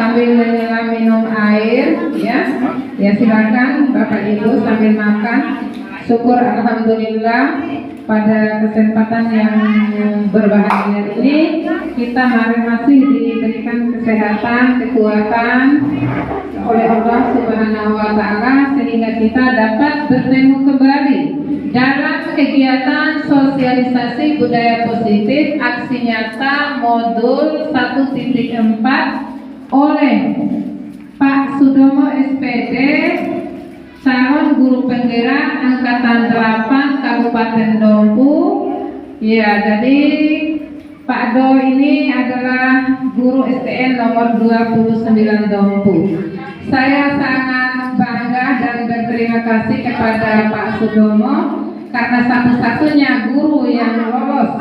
sambil menyelam minum air, ya. Ya silakan Bapak Ibu sambil makan. Syukur alhamdulillah pada kesempatan yang berbahagia ini kita masih diberikan kesehatan, kekuatan oleh Allah Subhanahu wa taala sehingga kita dapat bertemu kembali dalam kegiatan sosialisasi budaya positif aksi nyata modul 1.4 oleh Pak Sudomo SPD, calon guru penggerak angkatan 8 Kabupaten Dompu. Ya, jadi Pak Do ini adalah guru STN nomor 29 Dompu. Saya sangat bangga dan berterima kasih kepada Pak Sudomo karena satu-satunya guru yang lolos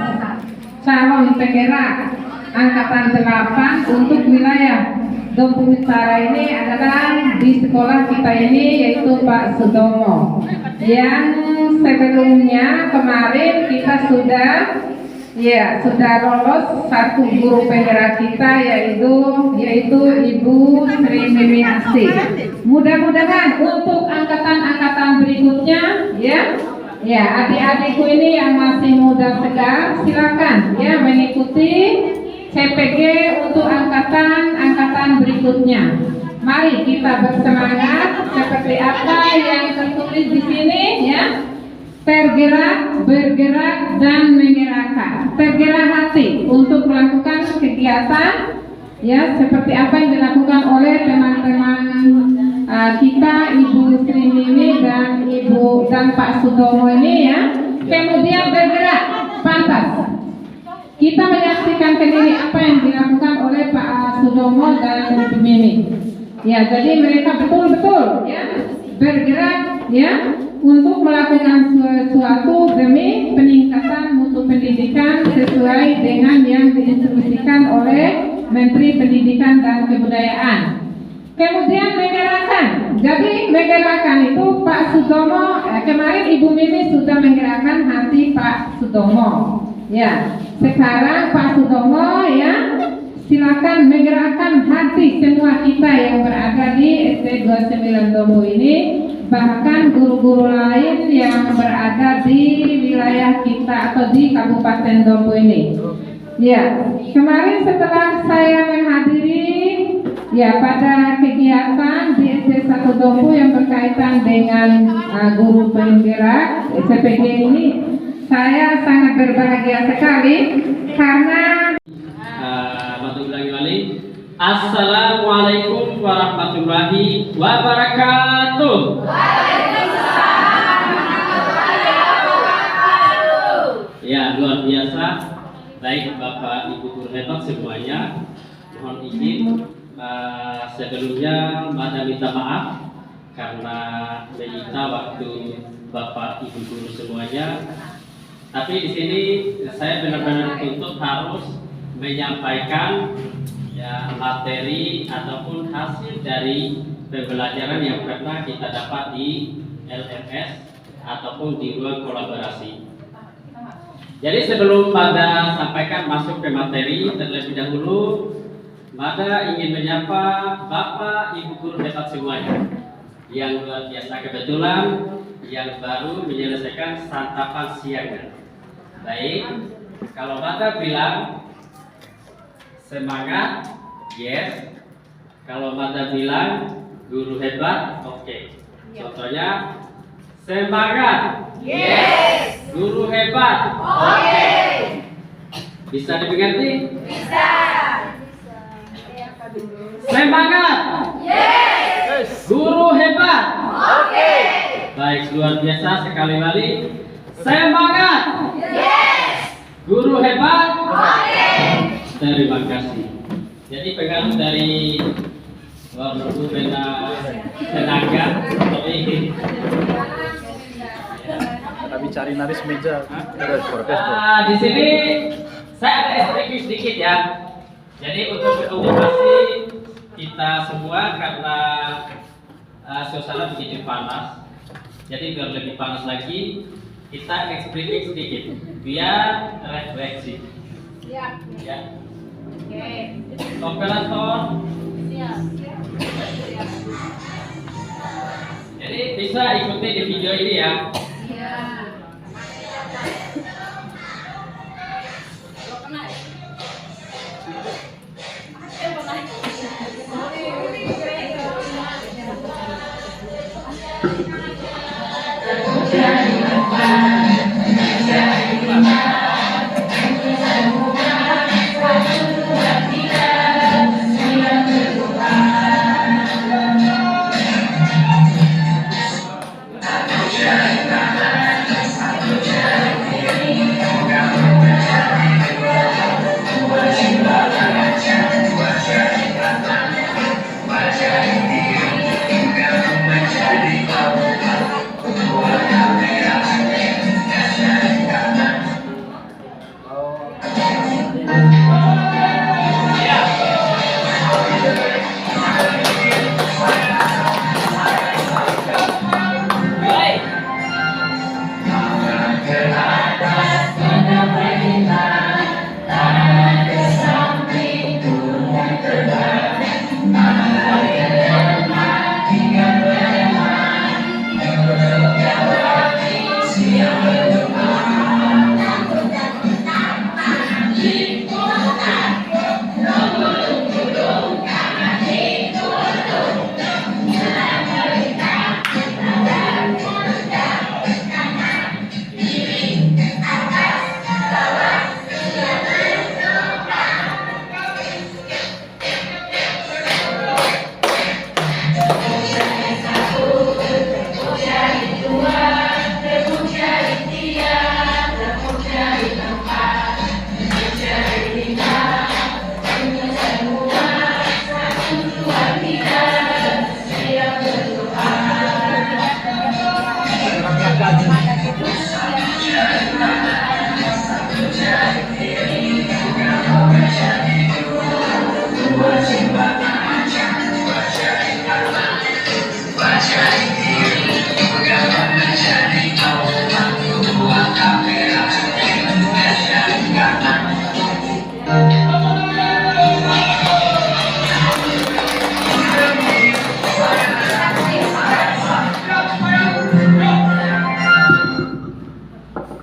calon penggerak angkatan 8 untuk wilayah Dompu Utara ini adalah di sekolah kita ini, yaitu Pak Sudomo. Yang sebelumnya kemarin kita sudah lolos satu guru penggerak kita yaitu Ibu Sri Mimi Asih. Mudah-mudahan untuk angkatan-angkatan berikutnya ya adik-adikku ini yang masih muda segar silakan ya mengikuti CPG untuk angkatan berikutnya. Mari kita bersemangat seperti apa yang tertulis di sini ya. Tergerak, bergerak dan menggerakkan. Tergerak hati untuk melakukan kegiatan ya seperti apa yang dilakukan oleh teman-teman kita Ibu Sri Mimi dan Pak Sudomo ini ya. Kemudian bergerak pantas. Kita menyaksikan sendiri apa yang dilakukan oleh Pak Sudomo dan Ibu Mimi. Ya, jadi mereka betul-betul ya bergerak ya untuk melakukan sesuatu demi peningkatan mutu pendidikan sesuai dengan yang diinstruksikan oleh Menteri Pendidikan dan Kebudayaan. Kemudian menggerakkan. Jadi menggerakkan itu Pak Sudomo kemarin Ibu Mimi sudah menggerakkan hati Pak Sudomo. Ya, sekarang Pak Sudomo ya silakan menggerakkan hati semua kita yang berada di SD 29 Dompu ini, bahkan guru-guru lain yang berada di wilayah kita atau di Kabupaten Dompu ini. Ya, kemarin setelah saya menghadiri ya pada kegiatan di SD 1 Dompu yang berkaitan dengan guru penggerak SPG ini, saya sangat berbahagia sekali karena Assalamualaikum warahmatullahi wabarakatuh. Ya, luar biasa. Baik Bapak Ibu guru hebat semuanya, mohon izin sebelumnya Mbak minta maaf karena menyita waktu Bapak Ibu guru semuanya. Tapi di sini saya benar-benar dituntut harus menyampaikan ya materi ataupun hasil dari pembelajaran yang pernah kita dapat di LMS ataupun di ruang kolaborasi. Jadi sebelum Mada sampaikan masuk ke materi, terlebih dahulu Mada ingin menyapa Bapak Ibu guru hebat semuanya yang luar biasa, kebetulan yang baru menyelesaikan santapan siangnya. Baik, kalau Mada bilang semangat, yes. Kalau Mada bilang guru hebat, oke. Contohnya semangat, yes. Guru hebat, oke. Bisa dimengerti? Bisa. Semangat, yes. Guru hebat, oke. Baik, luar biasa sekali lagi. Semangat, yes. Guru hebat, oke. Terima kasih. Jadi pengaruh dari waktu tenaga, kami cari naris meja. Di sini saya ada STQ sedikit ya. Jadi untuk berkomunikasi kita semua karena suasana begitu panas. Jadi biar lebih panas lagi, kita eksplisit sedikit biar refleksi. Ya. Operator bisa ikuti di video ini ya.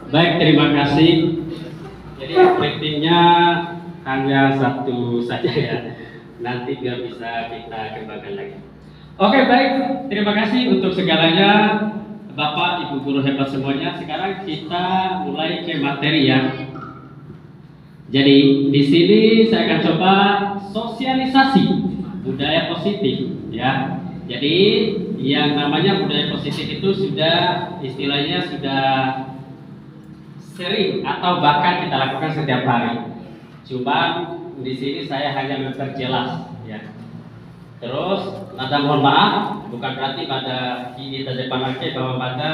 Baik, terima kasih. Jadi briefingnya hanya satu saja ya. Nanti biar bisa kita kembangkan lagi. Oke, baik. Terima kasih untuk segalanya, Bapak, Ibu guru hebat semuanya. Sekarang kita mulai ke materi ya. Jadi di sini saya akan coba sosialisasi budaya positif ya. Jadi yang namanya budaya positif itu sudah istilahnya sudah sering atau bahkan kita lakukan setiap hari. Cuma di sini saya hanya memperjelas ya. Terus nada mohon maaf, bukan berarti pada ini tadi pakai bahwa pada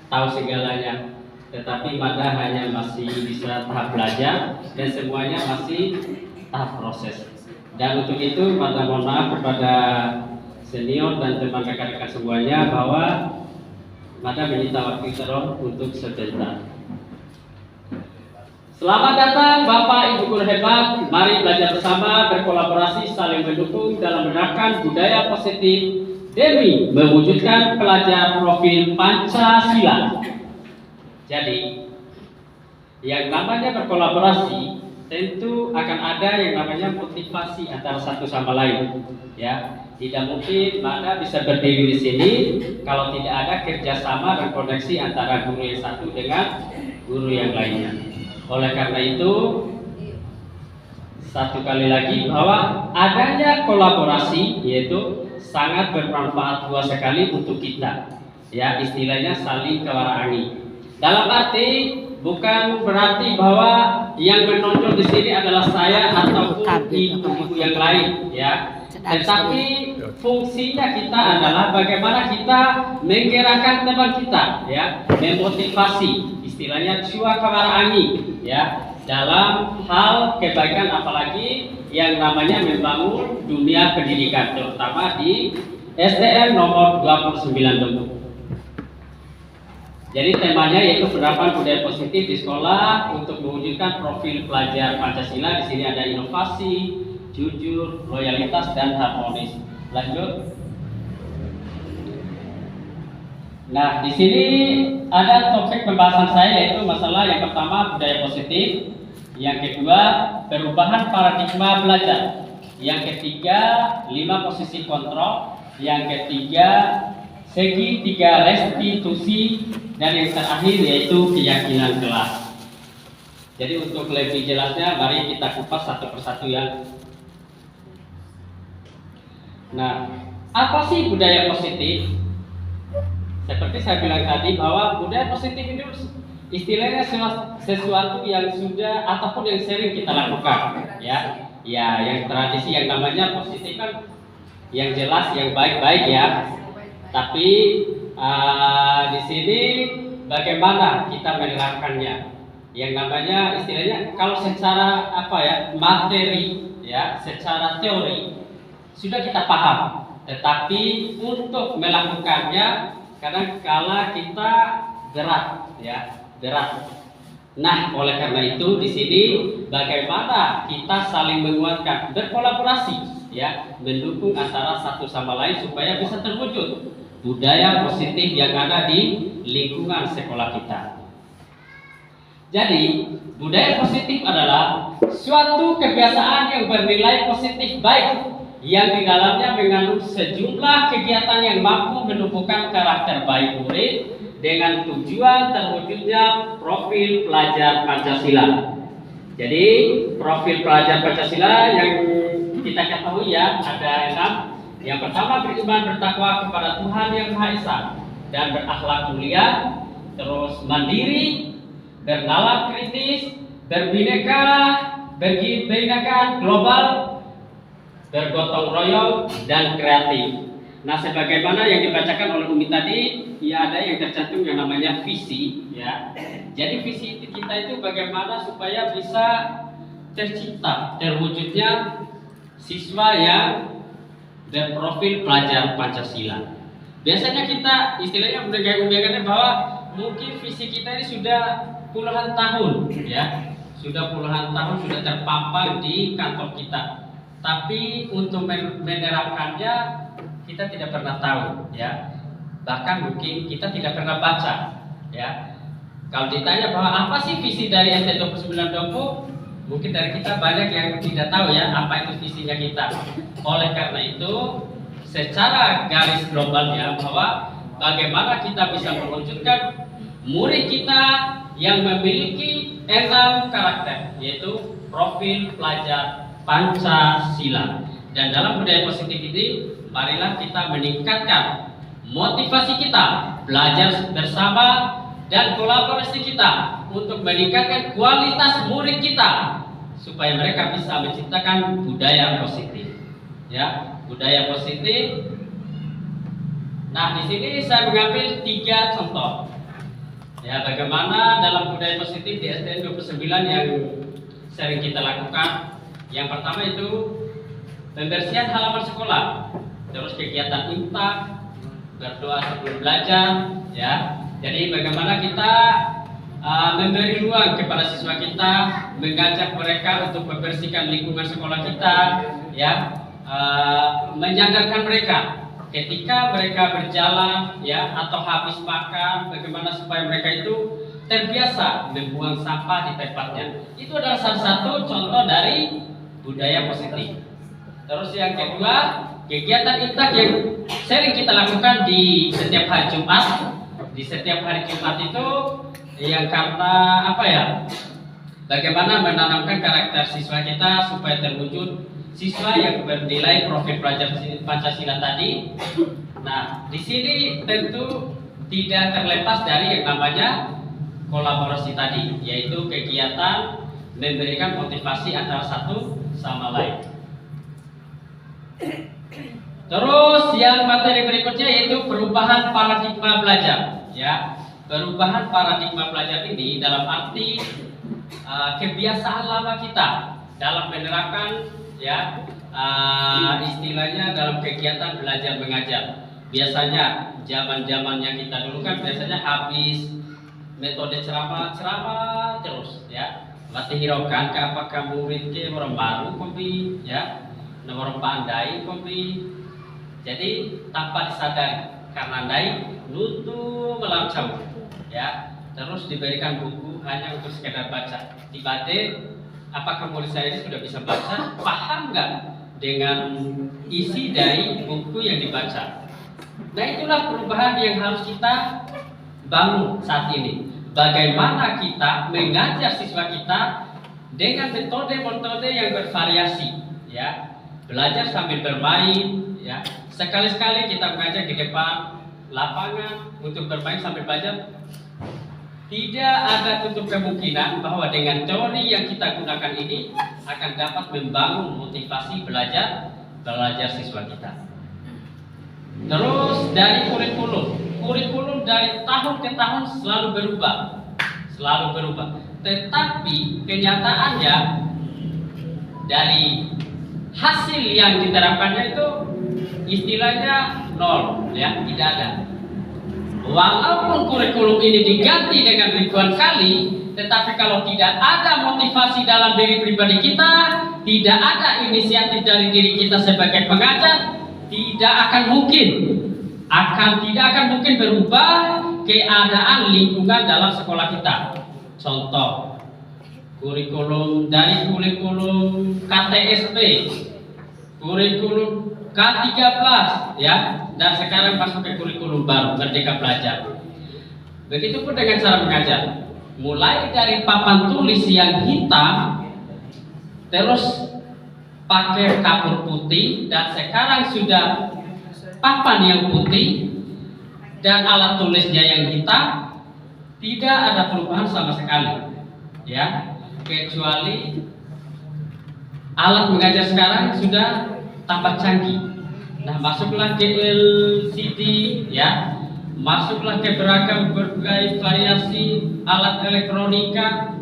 tahu segalanya, tetapi pada hanya masih bisa tahap belajar dan semuanya masih tahap proses. Dan untuk itu pada mohon maaf kepada senior dan teman rekan-rekan semuanya bahwa pada meminta waktu terus untuk sebentar. Selamat datang Bapak Ibu guru hebat. Mari belajar bersama, berkolaborasi, saling mendukung dalam menerapkan budaya positif demi mewujudkan pelajar profil Pancasila. Jadi, yang namanya berkolaborasi tentu akan ada yang namanya motivasi antara satu sama lain. Ya, tidak mungkin mana bisa berdiri di sini kalau tidak ada kerjasama dan koneksi antara guru yang satu dengan guru yang lainnya. Oleh karena itu, satu kali lagi bahwa adanya kolaborasi yaitu sangat bermanfaat luas sekali untuk kita. Ya, istilahnya saling kewaraani. Dalam arti bukan berarti bahwa yang menonjol di sini adalah saya ataupun ibu-ibu yang lain, ya. Tetapi fungsinya kita adalah bagaimana kita menggerakkan teman kita, ya, memotivasi, istilahnya cua kawaraani, ya, dalam hal kebaikan apalagi yang namanya membangun dunia pendidikan, terutama di STM nomor 29 Depok. Jadi temanya yaitu penerapan budaya positif di sekolah untuk mewujudkan profil pelajar Pancasila. Di sini ada inovasi, jujur, loyalitas, dan harmonis. Lanjut. Nah, di sini ada topik pembahasan saya yaitu masalah yang pertama budaya positif, yang kedua perubahan paradigma belajar, yang ketiga 5 posisi kontrol, yang ketiga segi 3 restitusi, dan yang terakhir yaitu keyakinan kelas. Jadi untuk lebih jelasnya mari kita kupas satu persatu ya. Nah, apa sih budaya positif? Seperti saya bilang tadi bahwa budaya positif itu istilahnya sesuatu yang sudah ataupun yang sering kita lakukan ya. Ya, yang tradisi yang namanya positif kan yang jelas yang baik-baik ya. Tapi di sini bagaimana kita menerapkannya? Yang namanya istilahnya kalau secara materi ya, secara teori sudah kita paham, tetapi untuk melakukannya kadang-kala kita berat ya, berat. Nah, oleh karena itu di sini bagaimana kita saling menguatkan, berkolaborasi ya, mendukung antara satu sama lain supaya bisa terwujud budaya positif yang ada di lingkungan sekolah kita. Jadi, budaya positif adalah suatu kebiasaan yang bernilai positif baik yang di dalamnya mengandung sejumlah kegiatan yang mampu menumbuhkan karakter baik murid dengan tujuan terwujudnya profil pelajar Pancasila. Jadi, profil pelajar Pancasila yang kita ketahui ya ada 6. Yang pertama beriman bertakwa kepada Tuhan Yang Maha Esa dan berakhlak mulia, terus mandiri, bernalar kritis, berbineka global, bergotong royong, dan kreatif. Nah, sebagaimana yang dibacakan oleh Umi tadi, ya ada yang tercantum yang namanya visi, ya. Jadi visi kita itu bagaimana supaya bisa tercipta, terwujudnya siswa yang berprofil pelajar Pancasila. Biasanya kita istilahnya mendengar bahwa mungkin visi kita ini sudah puluhan tahun ya, sudah puluhan tahun sudah terpampang di kantor kita, tapi untuk menerapkannya kita tidak pernah tahu ya, bahkan mungkin kita tidak pernah baca ya. Kalau ditanya bahwa apa sih visi dari ST29 Dompu, mungkin dari kita banyak yang tidak tahu ya apa itu visinya kita. Oleh karena itu secara garis globalnya bahwa bagaimana kita bisa mewujudkan murid kita yang memiliki 6 karakter, yaitu profil pelajar Pancasila. Dan dalam budaya positif ini, marilah kita meningkatkan motivasi kita, belajar bersama, dan kolaborasi kita untuk meningkatkan kualitas murid kita, supaya mereka bisa menciptakan budaya positif. Ya, budaya positif. Nah, di sini saya mengambil 3 contoh. Ya, bagaimana dalam budaya positif di STN 29 yang sering kita lakukan. Yang pertama itu pembersihan halaman sekolah, terus kegiatan imsak, berdoa sebelum belajar, ya. Jadi bagaimana kita memberi ruang kepada siswa kita, mengajak mereka untuk membersihkan lingkungan sekolah kita, ya, menyadarkan mereka ketika mereka berjalan ya atau habis makan, bagaimana supaya mereka itu terbiasa membuang sampah di tempatnya. Itu adalah salah satu contoh dari budaya positif. Terus yang kedua, kegiatan imsak yang sering kita lakukan di setiap hari Jumat. Di setiap hari Jumat itu yang karena bagaimana menanamkan karakter siswa kita supaya terwujud siswa yang bernilai profil pelajar Pancasila tadi. Nah, di sini tentu tidak terlepas dari yang namanya kolaborasi tadi, yaitu kegiatan memberikan motivasi antara satu sama lain. Terus yang materi berikutnya yaitu perubahan paradigma belajar. Ya, perubahan paradigma belajar ini dalam arti kebiasaan lama kita dalam menerapkan ya istilahnya dalam kegiatan belajar mengajar. Biasanya zaman-zamannya kita dulu kan biasanya habis metode ceramah terus ya. Masih hiraukan ke apakah murid ke orang baru kopi ya, orang pandai kopi. Jadi tanpa disadari karena naik nutu melancau ya, terus diberikan buku hanya untuk sekedar baca. Tiba-tiba apakah murid saya ini sudah bisa baca, paham nggak dengan isi dari buku yang dibaca? Nah, itulah perubahan yang harus kita bangun saat ini. Bagaimana kita mengajar siswa kita dengan metode-metode yang bervariasi ya, belajar sambil bermain ya. Sekali-sekali kita mengajar di depan lapangan untuk bermain sambil belajar. Tidak ada tutup kemungkinan bahwa dengan teori yang kita gunakan ini akan dapat membangun motivasi belajar siswa kita. Terus dari kurikulum dari tahun ke tahun selalu berubah. Tetapi kenyataannya dari hasil yang diterapkannya itu istilahnya nol ya, tidak ada. Walaupun kurikulum ini diganti dengan ribuan kali, tetapi kalau tidak ada motivasi dalam diri pribadi kita, tidak ada inisiatif dari diri kita sebagai pengajar, tidak akan mungkin berubah keadaan lingkungan dalam sekolah kita. Contoh, kurikulum KTSP, kurikulum K13 ya, dan sekarang masuk ke kurikulum baru Merdeka Belajar. Begitupun dengan cara mengajar, mulai dari papan tulis yang hitam, terus pakai kapur putih, dan sekarang sudah papan yang putih dan alat tulisnya yang hitam, tidak ada perubahan sama sekali ya, kecuali alat mengajar sekarang sudah tambah canggih. Nah, masuklah ke LCD ya, masuklah ke berbagai variasi alat elektronika,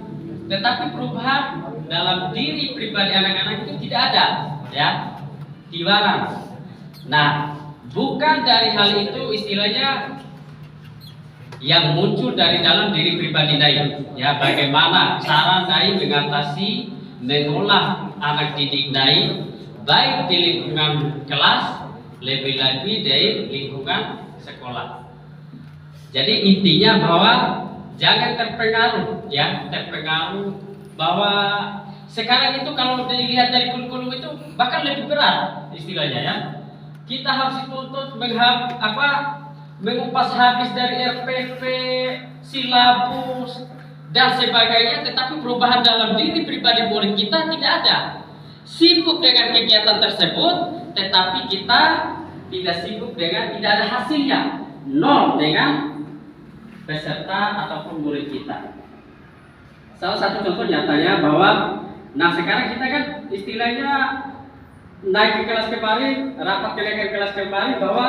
tetapi perubahan dalam diri pribadi anak-anak itu tidak ada ya, dilarang. Nah, bukan dari hal itu istilahnya yang muncul dari dalam diri pribadi Dai ya, bagaimana cara Dai mengatasi mengolah anak didik Dai baik di lingkungan kelas, lebih-lebih dari lingkungan sekolah. Jadi intinya bahwa jangan terpengaruh bahwa sekarang itu kalau dilihat dari kurikulum itu bahkan lebih berat istilahnya ya. Kita harus dituntut mengupas habis dari RPP, silabus dan sebagainya, tetapi perubahan dalam diri pribadi murid kita tidak ada. Sibuk dengan kegiatan tersebut, tetapi kita tidak sibuk tidak ada hasilnya, nol dengan peserta ataupun murid kita. Salah satu contoh nyatanya bahwa, nah sekarang kita kan istilahnya naik ke kelas kemarin, rapat kenaikan kelas kemarin bahwa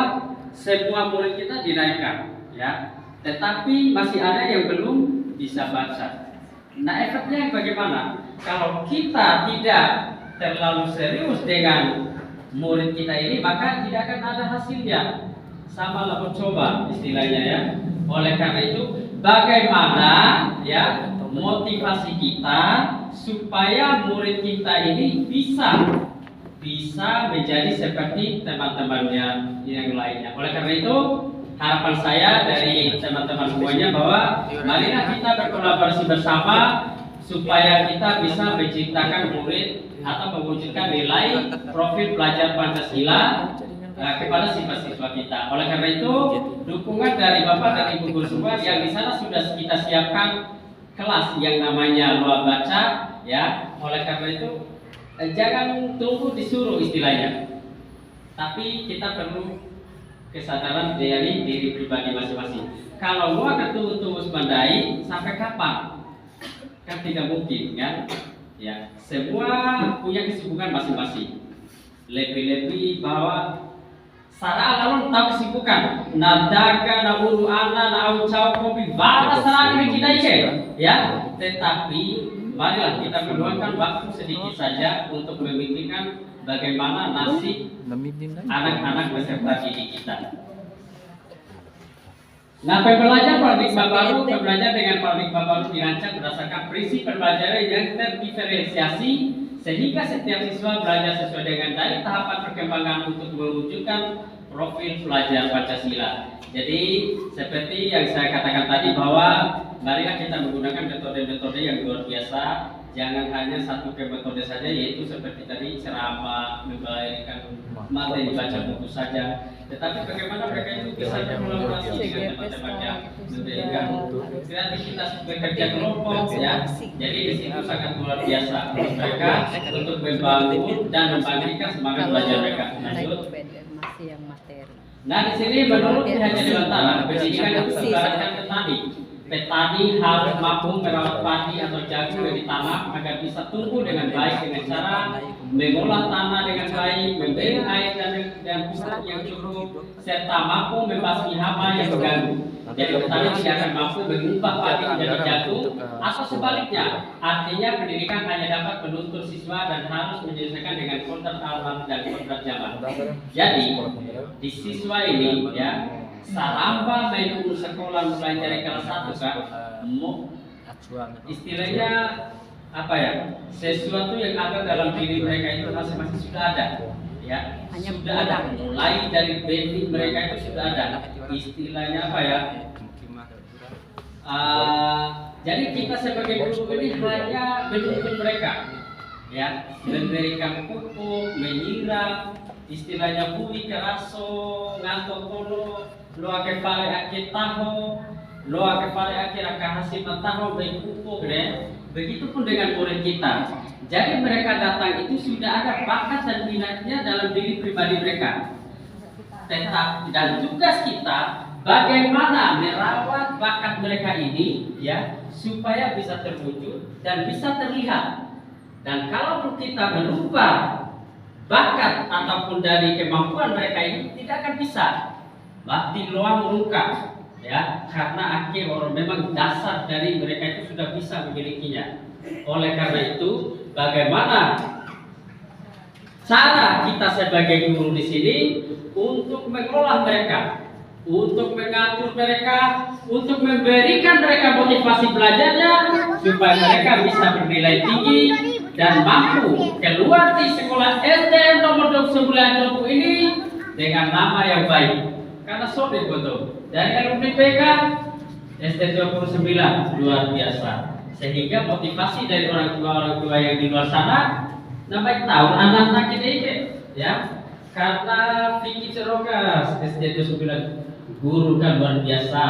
semua murid kita dinaikkan, ya, tetapi masih ada yang belum bisa baca. Nah efeknya bagaimana? Kalau kita tidak terlalu serius dengan murid kita ini, maka tidak akan ada hasilnya. Sama lah mencoba istilahnya ya. Oleh karena itu, bagaimana ya motivasi kita supaya murid kita ini bisa menjadi seperti teman-temannya yang lainnya. Oleh karena itu, harapan saya dari teman-teman semuanya bahwa marilah kita berkolaborasi bersama supaya kita bisa menciptakan murid atau mewujudkan nilai profil pelajar Pancasila kepada siswa-siswa kita. Oleh karena itu, dukungan dari Bapak dan Ibu guru semua yang di sana sudah kita siapkan kelas yang namanya Luar Baca, ya. Oleh karena itu, jangan tunggu disuruh istilahnya, tapi kita perlu kesadaran dari diri pribadi masing-masing. Kalau mau akan terus mandai sampai kapan? Kan tidak mungkin kan? Ya, semua punya kesibukan masing-masing. Lebih-lebih bahwa sarana alun tahu kesibukan. Nadaka naulu ana nau cau kopi bala sarana kita ya. Tetapi marilah kita meluangkan waktu sedikit saja untuk memikirkan bagaimana nasib anak-anak beserta didik kita. Nah, pembelajaran paradigma baru, pembelajaran dengan paradigma baru dirancang berdasarkan prinsip pembelajaran yang terdiferensiasi sehingga setiap siswa belajar sesuai dengan dari tahapan perkembangan untuk mewujudkan profil pelajar Pancasila. Jadi seperti yang saya katakan tadi bahwa marilah kita menggunakan metode-metode yang luar biasa. Jangan hanya satu metode saja, yaitu seperti tadi ceramah, memberikan materi baca buku saja. Tetapi bagaimana mereka itu bisa berkolaborasi dengan teman-teman yang memberikan kreativitas bekerja kelompok, ya. Jadi di situ sangat luar biasa untuk mereka untuk membangun dan membangkitkan semangat belajar mereka. Lanjut. Nah di sini menurut pihak Dewantara, pendidikan itu ibaratkan petani. Petani harus mampu merawat padi atau jagung yang ditanam agar bisa tumbuh dengan baik dengan cara mengolah tanah dengan baik, memberi air dan pupuk yang cukup, serta mampu membasmi hama yang mengganggu. Jadi petani tidak akan mampu mengubah padi menjadi jagung atau sebaliknya. Artinya pendidikan hanya dapat menuntun siswa dan harus menyesuaikan dengan konteks alam dan konteks zaman. Jadi di siswa ini ya, saramba main sekolah mulai dari kelas 1 kan, istilahnya apa ya, sesuatu yang ada dalam diri mereka itu masing-masing sudah ada, ya, sudah ada, mulai dari baby mereka itu sudah ada, istilahnya apa ya, jadi kita sebagai guru ini hanya menuntun mereka, ya, memberikan pupuk, menyiram, istilahnya bui keraso, ngantok kono, lo ake pare ake taho, lo ake pare ake raka hasil taho baik pupuk deh. Begitupun dengan murid kita. Jadi mereka datang itu sudah ada bakat dan minatnya dalam diri pribadi mereka. Tetap dan tugas kita bagaimana merawat bakat mereka ini, ya, supaya bisa terwujud dan bisa terlihat. Dan kalau kita merubah bakat ataupun dari kemampuan mereka ini tidak akan bisa. Bakti loang muka, ya, karena akhir orang memang dasar dari mereka itu sudah bisa memilikinya. Oleh karena itu, bagaimana cara kita sebagai guru di sini untuk mengelola mereka, untuk mengatur mereka, untuk memberikan mereka motivasi belajarnya supaya mereka bisa bernilai tinggi dan mampu keluar di sekolah SD nomor 29 ini dengan nama yang baik. Karena solid betul. Dari alumni PK SD 29 luar biasa. Sehingga motivasi dari orang tua yang di luar sana namanya tahu anak-anak ini, ya. Karena Vicky Cerokas SD 29 guru kan luar biasa,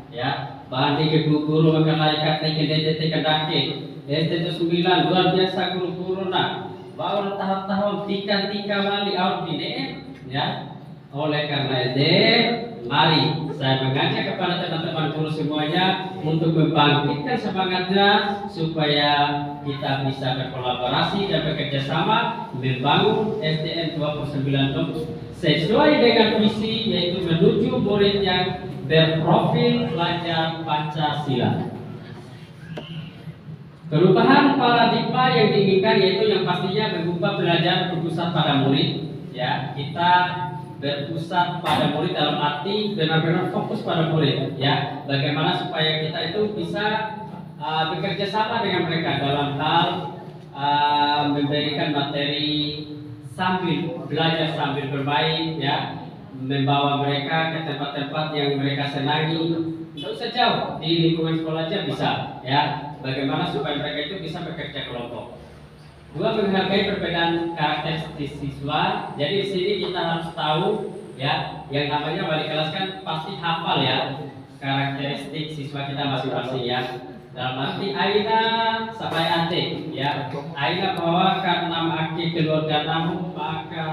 ya. Bandi ke guru maka layak ke DDT kedake. SD 29 luar biasa guru-guru nak. Bawa tahap-tahap tika wali out ini, ya. Oleh karena itu, mari saya mengajak kepada teman-teman guru semuanya untuk membangkitkan semangatnya supaya kita bisa berkolaborasi dan bekerja sama membangun SDN 29 sesuai dengan visi, yaitu menuju murid yang berprofil pelajar Pancasila. Perubahan paradigma yang diinginkan yaitu yang pastinya mengubah belajar berpusat pada murid, ya. Kita berpusat pada murid dalam arti benar-benar fokus pada murid, ya. Bagaimana supaya kita itu bisa bekerja sama dengan mereka dalam hal memberikan materi sambil belajar sambil bermain, ya, membawa mereka ke tempat-tempat yang mereka senangi. Tidak usah jauh, di lingkungan sekolah aja bisa, ya. Bagaimana supaya mereka itu bisa bekerja kelompok. Dua, menghargai perbedaan karakteristik siswa. Jadi di sini kita harus tahu, ya, yang namanya wali kelas kan pasti hafal, ya, karakteristik siswa kita masing-masing, ya. Dalam arti aina sampai ante, ya. Aina bahwa karena maki keluarga namu maka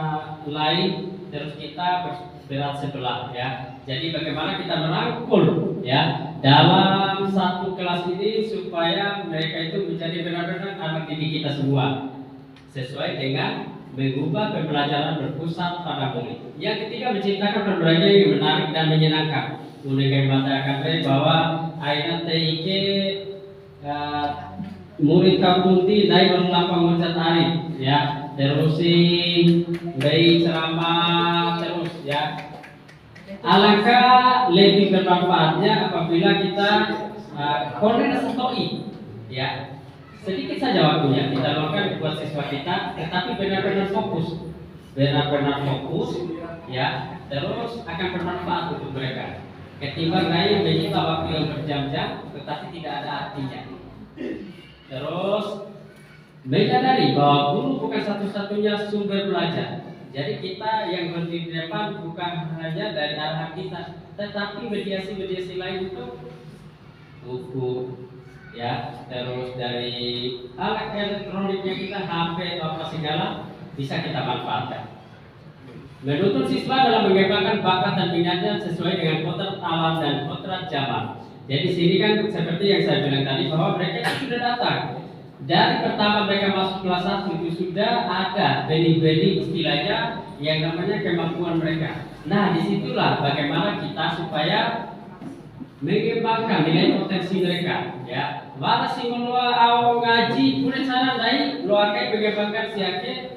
lain terus kita berat sebelah, ya. Jadi bagaimana kita merangkul, ya, dalam satu kelas ini supaya mereka itu menjadi benar-benar anak didik kita semua sesuai dengan mengubah pembelajaran berpusat pada murid. Yang ketiga, menciptakan pembelajaran yang menarik dan menyenangkan. Unik mengatakan bahwa aina TIK murid kapunti dari berlapang mencat arif, ya, terusin baik ceramah terus, ya. Alangkah lebih bermanfaatnya apabila kita koordinasi TOI, ya, sedikit saja waktunya kita luangkan buat siswa kita, tetapi benar-benar fokus, ya, terus akan bermanfaat untuk mereka. Ketimbang lain menyita waktu yang berjam-jam, tetapi tidak ada artinya. Terus menyadari bahwa guru bukan satu-satunya sumber belajar. Jadi kita yang berdiri di depan bukan hanya dari arahan kita, tetapi mediasi-mediasi lain itu buku, ya, terus dari alat elektroniknya kita, HP atau apa segala bisa kita manfaatkan. Menuntun siswa dalam mengembangkan bakat dan minatnya sesuai dengan kodrat alam dan kodrat zaman. Jadi sini kan seperti yang saya bilang tadi bahwa mereka itu sudah datang. Dari pertama mereka masuk kelas 1 itu sudah ada benih-benih istilahnya yang namanya kemampuan mereka. Nah disitulah bagaimana kita supaya mengembangkan nilai potensi mereka, ya. Wala si menua awal ngaji, kemudian sana naik luakai mengembangkan siake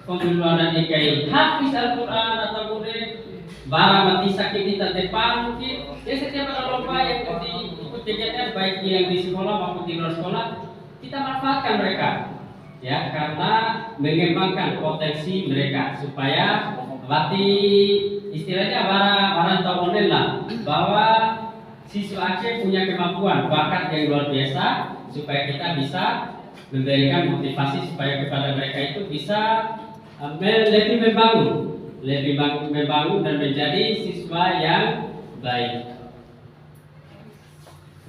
pembimbingan ikai hafiz Al-Quran atau kemudian barang mati sakit di depan mungkin. Ya setiap ada lomba yang ikut kegiatan baik yang di sekolah maupun di luar sekolah, kita manfaatkan mereka, ya, karena mengembangkan potensi mereka supaya berarti istilahnya barang tahu online lah bahwa siswa Aceh punya kemampuan bakat yang luar biasa supaya kita bisa memberikan motivasi supaya kepada mereka itu bisa lebih membangun dan menjadi siswa yang baik.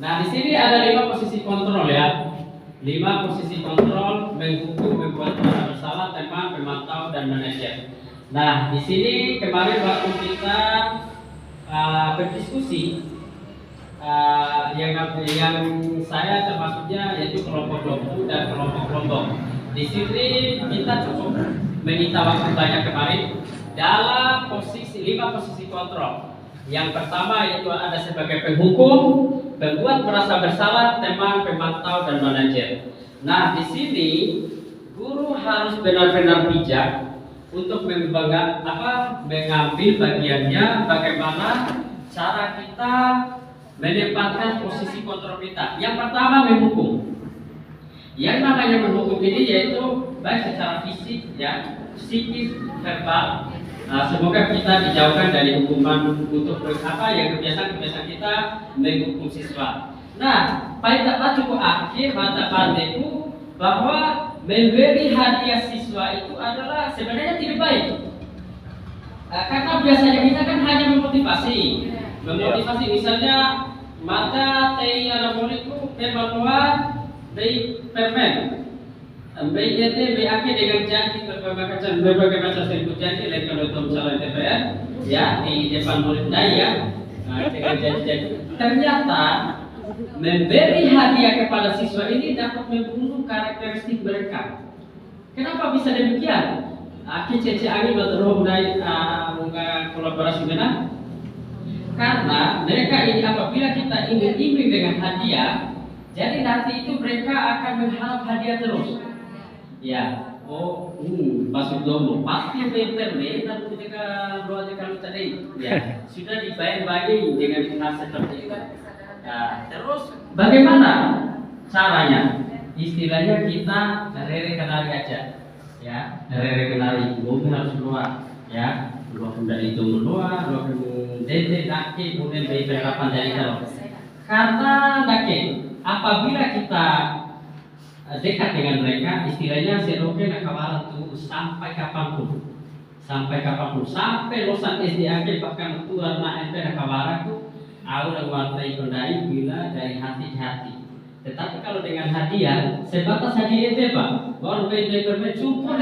Nah di sini ada 5 posisi kontrol, ya. 5 posisi kontrol menghukum, membuat merasa bersalah, teman, pemantau, dan manajer. Nah di sini kemarin waktu kita berdiskusi, yang saya termasuknya yaitu kelompok-kelompok dan kelompok-kelompok. Di sini kita cukup menyita waktu banyak kemarin dalam 5 posisi kontrol. Yang pertama yaitu ada sebagai penghukum, pembuat merasa bersalah, teman, pemantau, dan manajer. Nah di sini guru harus benar-benar bijak untuk mengambil bagiannya bagaimana cara kita menempatkan posisi kontrol kita. Yang pertama menghukum. Yang namanya menghukum ini yaitu baik secara fisik, ya, psikis, verbal. Semoga kita dijauhkan dari hukuman untuk yang kebiasaan kita menghukum siswa. Nah, paling tak cukup akhir mata pandeku bahwa memberi hadiah siswa itu adalah sebenarnya tidak baik. Karena biasanya kita kan hanya memotivasi, misalnya mata tei anamoniku pemanua dari permen. BIT BAK dengan janji berbagai macam seribu janji lain kalau itu misalnya TPR, ya, di depan murid daya dengan janji-janji. Ternyata memberi hadiah kepada siswa ini dapat membunuh karakteristik mereka. Kenapa bisa demikian? Cece angin berterus mulai kolaborasi benar. Karena mereka ini apabila kita iming-iming dengan hadiah, jadi nanti itu mereka akan mengharap hadiah terus. Ya, masuk dulu pasti internet dan ketika doa kalau tadi, ya, sudah dibayang-bayang dengan hal seperti itu. Nah, terus bagaimana caranya? Istilahnya kita rere kenari aja, ya, rere kenari, mobil harus keluar, ya, dua dari itu keluar, dua dede daki, kemudian dari berkapan dari kalau. Karena daki, apabila kita dekat dengan mereka, istilahnya seroke nakawaran tuh sampai kapanpun, sampai losan SD bahkan tuan na MP nakawaran tuh, aku wartai pendai bila dari hati ke hati. Tetapi kalau dengan hadiah, sebatas hadiah itu pak, baru beda cukup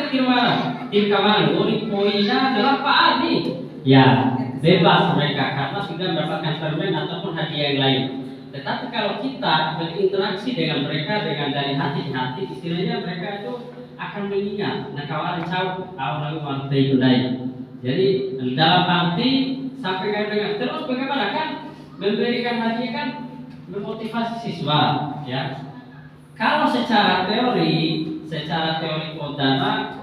di kawaran, gori poina adalah Pak Adi, ya bebas mereka karena sudah mendapatkan permen ataupun hadiah yang lain. Tetapi kalau kita berinteraksi dengan mereka dengan dari hati ke hati, istilahnya mereka itu akan mengingat nakawaran cau awal wantai kudai. Jadi dalam arti sampai dengan terus bagaimana kan memberikan hadiah kan memotivasi siswa, ya. Kalau secara teori kodama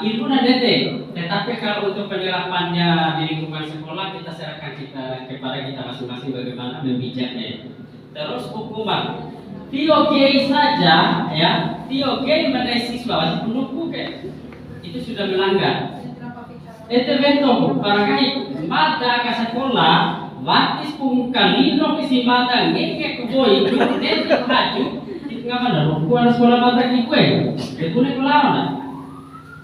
ilmu nadete, tetapi kalau untuk penerapannya di lingkungan sekolah kita serahkan kepada kita masing-masing bagaimana membijaknya. Terus hukuman Tioge saja ya, Tioge mengenai siswa wajib menunggu itu sudah melanggar. Itu betul, barangkali mata ke sekolah, watis pun kalino isi mata ngeke kuboi, kemudian haju, itu ngapain lah? Bukan sekolah mata kikue, itu boleh kelawan.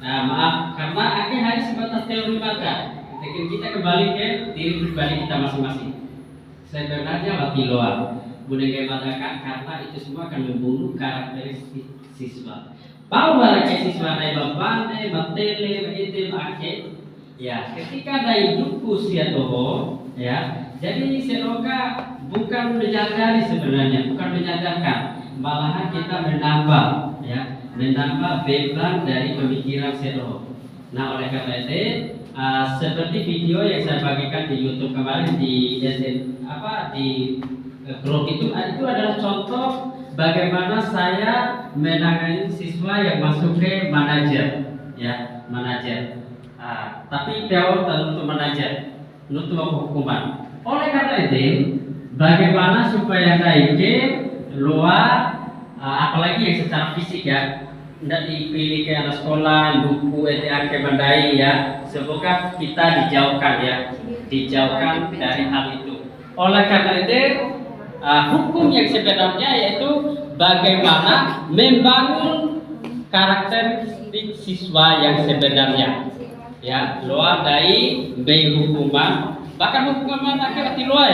Nah maaf, karena akhir hari sebatas teori mata. Kita kembali ke diri pribadi kita masing-masing. Sebenarnya wakil loa, boleh kayak mengatakan karena itu semua akan membunuh karakteristik siswa. Bahwa siswa dari bapande, batele, itu akhir. Ya, ketika dari duku siatoho, ya, jadi seroka bukan menyadari sebenarnya, bukan menyadarkan, malahan kita menambah, ya, menambah beban dari pemikiran seroho. Nah, oleh karena itu, seperti video yang saya bagikan di YouTube kemarin di grup itu adalah contoh bagaimana saya menangani siswa yang masuk ke manajer, ya, manajer. Tapi jauh untuk manajer, untuk hukuman. Oleh karena itu, bagaimana supaya naik luar, apalagi yang secara fisik ya, tidak dipilih ke anak sekolah, buku, ETA ke bandai ya, semoga kita dijauhkan ya, dijauhkan dari hal itu. Oleh karena itu, hukum yang sebenarnya yaitu bagaimana membangun karakteristik siswa yang sebenarnya. Ya, luar dari hukuman, bahkan hukuman akhir luar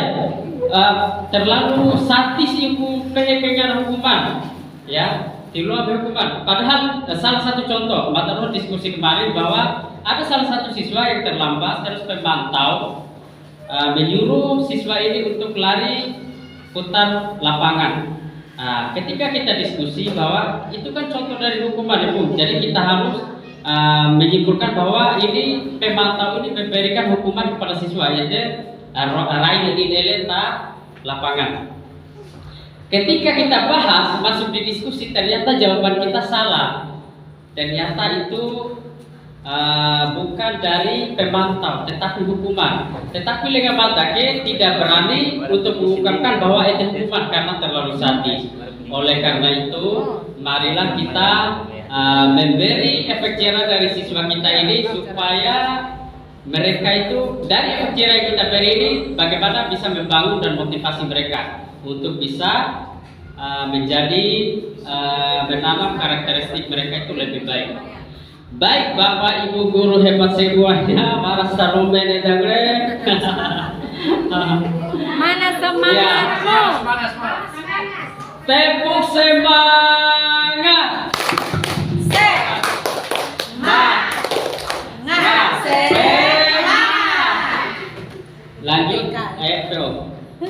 terlalu satis ibu pengen hukuman, ya, di luar hukuman. Padahal salah satu contoh, materi diskusi kemarin bahwa ada salah satu siswa yang terlambat, terus pemantau menyuruh siswa ini untuk lari putar lapangan. Ketika kita diskusi bahwa itu kan contoh dari hukuman, ibu, jadi kita harus menyimpulkan bahwa ini pemantau ini memberikan hukuman kepada siswa yaitu raih di eleta lapangan. Ketika kita bahas masuk di diskusi ternyata jawaban kita salah. Ternyata itu bukan dari pemantau tetapi hukuman. Tetapi lega matake tidak berani untuk mengungkapkan bahwa itu hukuman karena terlalu sadis. Oleh karena itu marilah kita memberi efek jerah dari siswa kita ini supaya mereka itu dari efek jerah yang kita beri ini bagaimana bisa membangun dan motivasi mereka untuk bisa menjadi menanam karakteristik mereka itu lebih baik. Baik Bapak Ibu guru hebat semuanya, marah salumen edagre. Mana semangatmu? Tepuk semangat. Lanjut ayat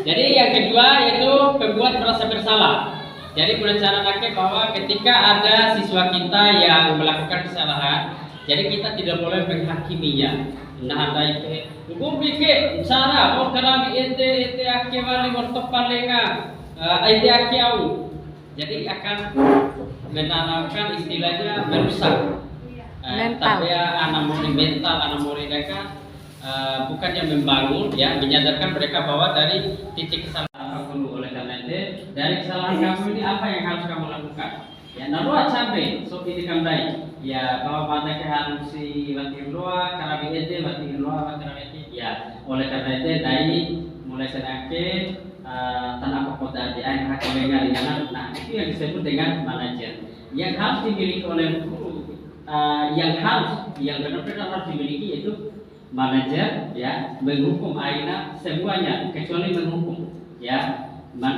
Jadi yang kedua yaitu pembuat merasa bersalah. Jadi perencanaan bahwa ketika ada siswa kita yang melakukan kesalahan, jadi kita tidak boleh menghakiminya. Nah, ada itu, gue pikir cara mau kerami ente akibat mortopan lenga, ente akiau. Jadi akan menanamkan istilahnya merusak. Tapi anamori mental, anamori mereka bukannya membangun, ya, menyadarkan mereka bahwa dari titik kesalahan kamu. Oleh karena itu, dari kesalahan kamu ini apa yang harus kamu lakukan? Ya, naruh sampai so ini kandai. Ya, bahwa pada harus si batin doa, karena itu batin doa, karena itu. Ya, oleh karena itu dari mulai sedangke tanah kota di akhir hakimnya dengan, nah itu yang disebut dengan manajer. Yang harus dimiliki oleh guru, yang benar-benar harus dimiliki yaitu manajer, ya, menghukum aina semuanya kecuali menghukum, ya.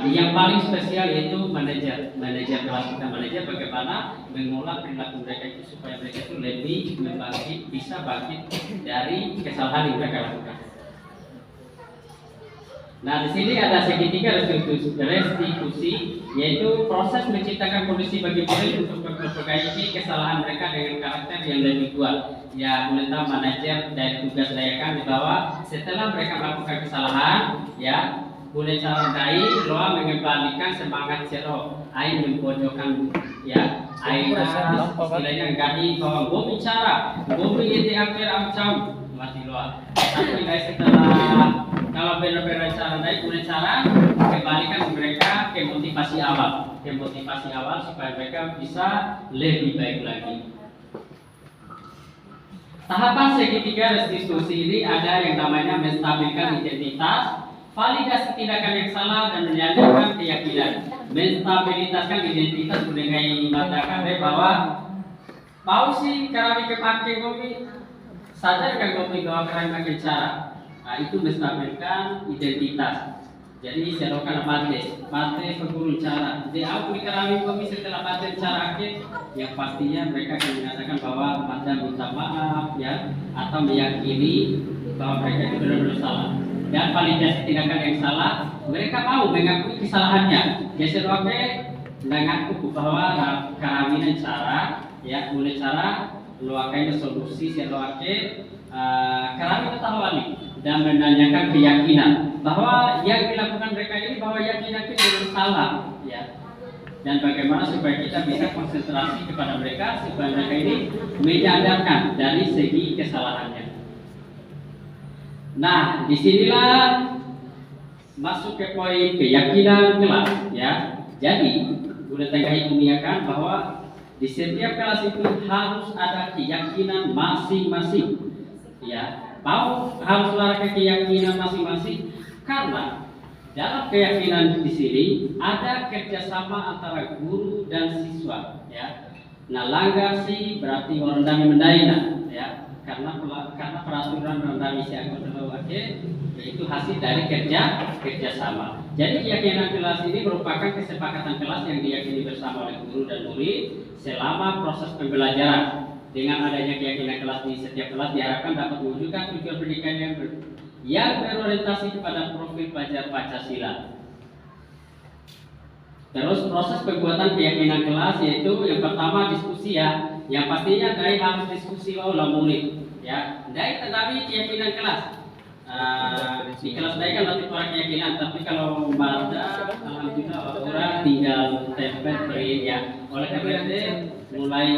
Yang paling spesial yaitu manajer kelas kita, manajer bagaimana mengolah perilaku mereka itu supaya mereka itu lebih bisa bangkit dari kesalahan yang mereka lakukan. Nah, di sini ada segitiga restitusi, yaitu proses menciptakan kondisi bagi murid untuk memperbaiki kesalahan mereka dengan karakter yang lebih kuat. Ya, menentang manajer dan tugas dayakan di bawah setelah mereka melakukan kesalahan, ya, boleh cara dai loa mengembalikan semangat zero, ain mempojokkan, ya, ain istilahnya gadi bahwa gue bicara, gue beri ide akhir amcam mati loa. Tapi setelah Kalau benar-benar cara baik, punya cara kembalikan mereka ke motivasi awal, supaya mereka bisa lebih baik lagi. Tahapan segitiga restitusi ini ada yang namanya menstabilkan identitas, validasi tindakan yang salah, dan menyadarkan keyakinan. Menstabilitaskan identitas dengan mengatakan bahwa mau sih kami kepakai kopi, sadarkan kopi bahwa kami makin cara. Nah, itu menstabilkan identitas. Jadi serokan mate pegurun cara. Jadi aku dikarawi kopi setelah mate cara yang pastinya mereka akan mengatakan bahwa mata minta maaf ya, atau meyakini bahwa mereka itu benar-benar salah. Dan validasi tindakan yang salah, mereka mau mengakui kesalahannya. Geser oke, mengaku bahwa karawinan cara ya, mulai cara luakai solusi seroake karawi tetap wali dan menanyakan keyakinan bahwa yang dilakukan mereka ini bahwa yakinan itu salah ya, dan bagaimana supaya kita bisa konsentrasi kepada mereka supaya mereka ini menyadarkan dari segi kesalahannya. Nah, disinilah masuk ke poin keyakinan kelas ya. Jadi Guru Tengah ilmiahkan bahwa di setiap kelas itu harus ada keyakinan masing-masing ya. Harus ada keyakinan masing-masing karena dalam keyakinan di sini ada kerjasama antara guru dan siswa ya. Nah, langgasi berarti orang dami mendaina ya, karena peraturan orang dami si anggota yaitu hasil dari kerjasama. Jadi keyakinan kelas ini merupakan kesepakatan kelas yang diyakini bersama oleh guru dan murid selama proses pembelajaran. Dengan adanya keyakinan kelas di setiap kelas diharapkan dapat mewujudkan tujuan pendidikan yang berorientasi kepada profil pelajar Pancasila. Terus proses pembuatan keyakinan kelas yaitu yang pertama diskusi ya, yang pastinya dari harus diskusi oleh murid ya. Dari tetapi keyakinan kelas di kelas saya kan nanti para keyakinan, tapi kalau baca alhamdulillah orang tinggal tempel beri ya. Oleh karena itu mulai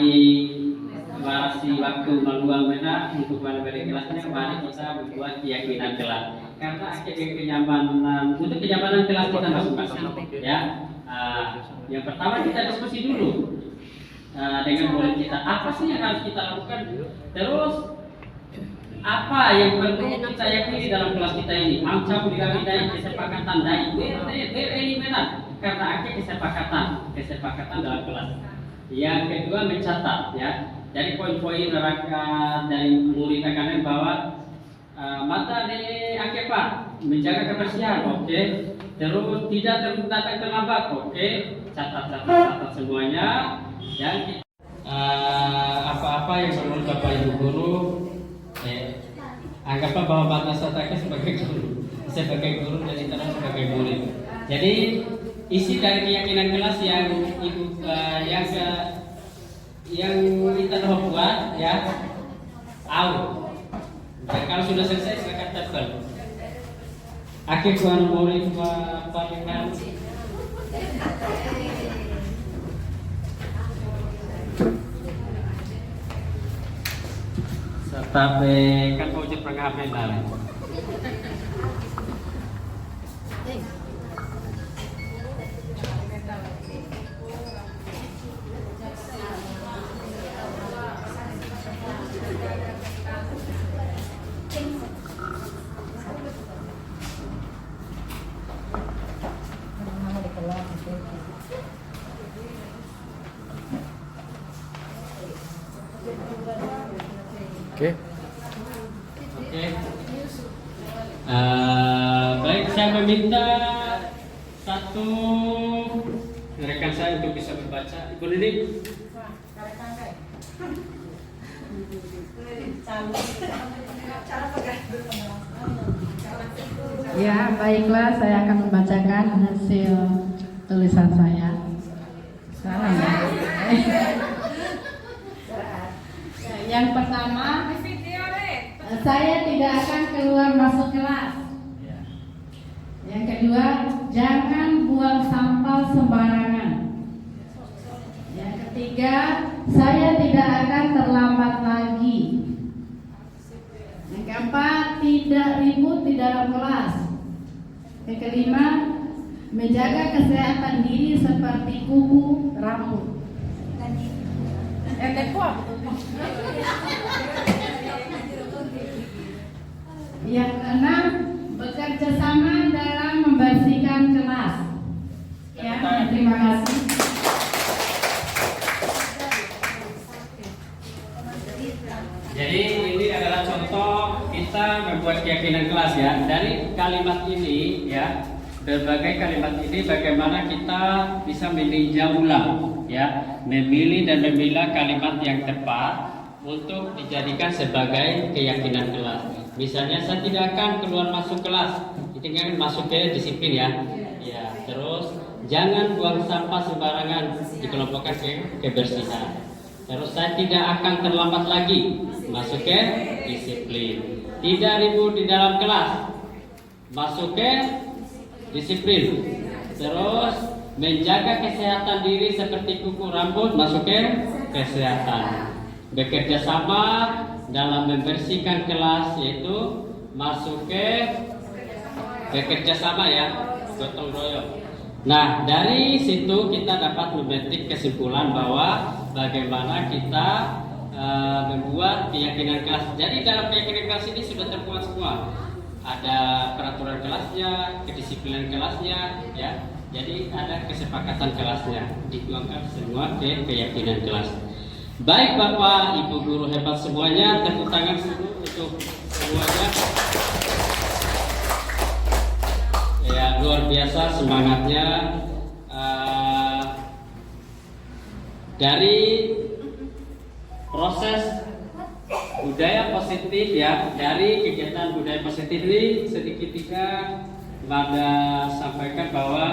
si waktu meluang benar untuk balik kelasnya, mari kita membuat keyakinan kelas karena akhirnya kenyamanan untuk kenyamanan kelas kita masing-masing ya. Yang pertama kita diskusi dulu dengan murid kita, apa sih yang harus kita lakukan, terus apa yang perlu kita yakini dalam kelas kita ini. Amcam dikawinai kesepakatan dari benar karena akhirnya kesepakatan dalam kelas. Yang kedua mencatat ya. Dari poin-poin dari murid akan bahwa mata di akhir menjaga kebersihan, oke. Terus tidak datang terlambat, oke. Catat semuanya. Dan apa-apa yang menurut Bapak Ibu guru, anggaplah bahwa batas sataknya sebagai guru dan internet sebagai murid. Jadi isi dari keyakinan kelas yang kita buat ya, dan kalau sudah selesai silakan tebal. Akhir tuan murid palingan tapi kan wujud pengabelan. Oke. Baik, saya meminta satu rekan saya untuk bisa membaca. Ibu Nini. Ya, baiklah, saya akan membacakan hasil tulisan saya. Salah ya. Yang pertama, saya tidak akan keluar masuk kelas. Yang kedua, jangan buang sampah sembarangan. Yang ketiga, saya tidak akan terlambat lagi. Yang keempat, tidak ribut di dalam kelas. Yang kelima, menjaga kesehatan diri seperti kuku, rambut. Yang keenam, bekerja sama dalam membersihkan kelas. Ya, terima kasih. Jadi ini adalah contoh kita membuat keyakinan kelas ya. Dari kalimat ini ya, berbagai kalimat ini bagaimana kita bisa meninjau ulang ya, memilih dan memilah kalimat yang tepat untuk dijadikan sebagai keyakinan kelas. Misalnya saya tidak akan keluar masuk kelas, itu kan masuk ke disiplin ya. Ya, terus jangan buang sampah sembarangan, dikelompokkan ke kebersihan. Terus saya tidak akan terlambat lagi, masuk ke disiplin. Tidak ribut di dalam kelas, masuk ke disiplin. Terus menjaga kesehatan diri seperti kuku rambut, masuk ke kesehatan. Bekerja sama dalam membersihkan kelas, yaitu masuk ke bekerja sama ya, gotong royong. Nah, dari situ kita dapat memetik kesimpulan bahwa bagaimana kita membuat keyakinan kelas. Jadi dalam keyakinan kelas ini sudah termuat semua. Ada peraturan kelasnya, kedisiplinan kelasnya, ya. Jadi ada kesepakatan kelasnya, dituangkan semua ke keyakinan kelas. Baik Bapak, Ibu guru hebat semuanya, tepuk tangan dulu untuk semuanya. Ya, luar biasa semangatnya. Dari proses budaya positif ya, dari kegiatan budaya positif ini sedikit Mada sampaikan bahwa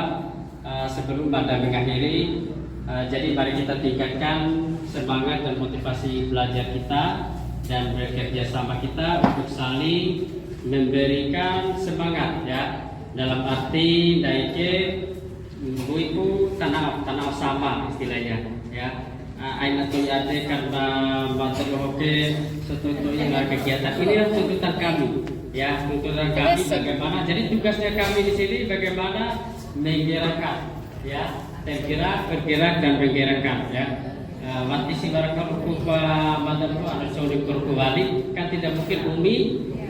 sebelum Mada mengakhiri, jadi mari kita tingkatkan semangat dan motivasi belajar kita dan bekerja sama kita untuk saling memberikan semangat ya. Dalam arti daike ibu tanah sama istilahnya ya. Aina tu yade karena materi setuju yang kegiatan ini adalah tuntutan kami ya, tuntutan kami bagaimana. Jadi tugasnya kami di sini bagaimana menggerakkan ya, bergerak dan menggerakkan ya. Mati si barangkali rupa materi itu ada soal kurkuwali kan tidak mungkin umi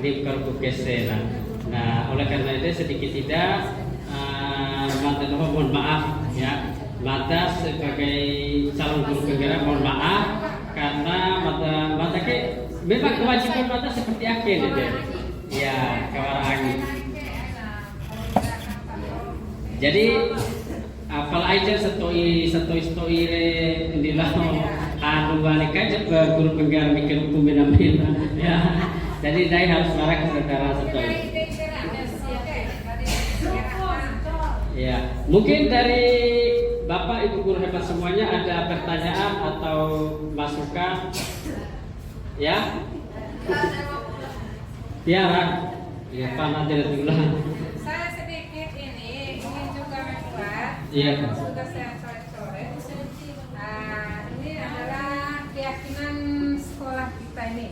di kurkukesena. Nah, oleh karena itu sedikit tidak Mata mohon maaf ya, Mata sebagai calon guru penggerak mohon maaf karena Mata ke memang kewajiban Mata seperti akhir gitu ya, kawara angin. Jadi apal aja setoi inilah anu balik aja ke guru penggerak mikir hukum bina-bina ya. Jadi saya harus marah ke saudara setoi. Ya, mungkin dari Bapak Ibu guru hebat semuanya ada pertanyaan atau masukan? Ya? Tiara? Ya, Pak Nadir dulu. Saya sedikit ini ingin juga membuat. Iya. Sudah saya coret-coret. Ini adalah keyakinan sekolah kita ini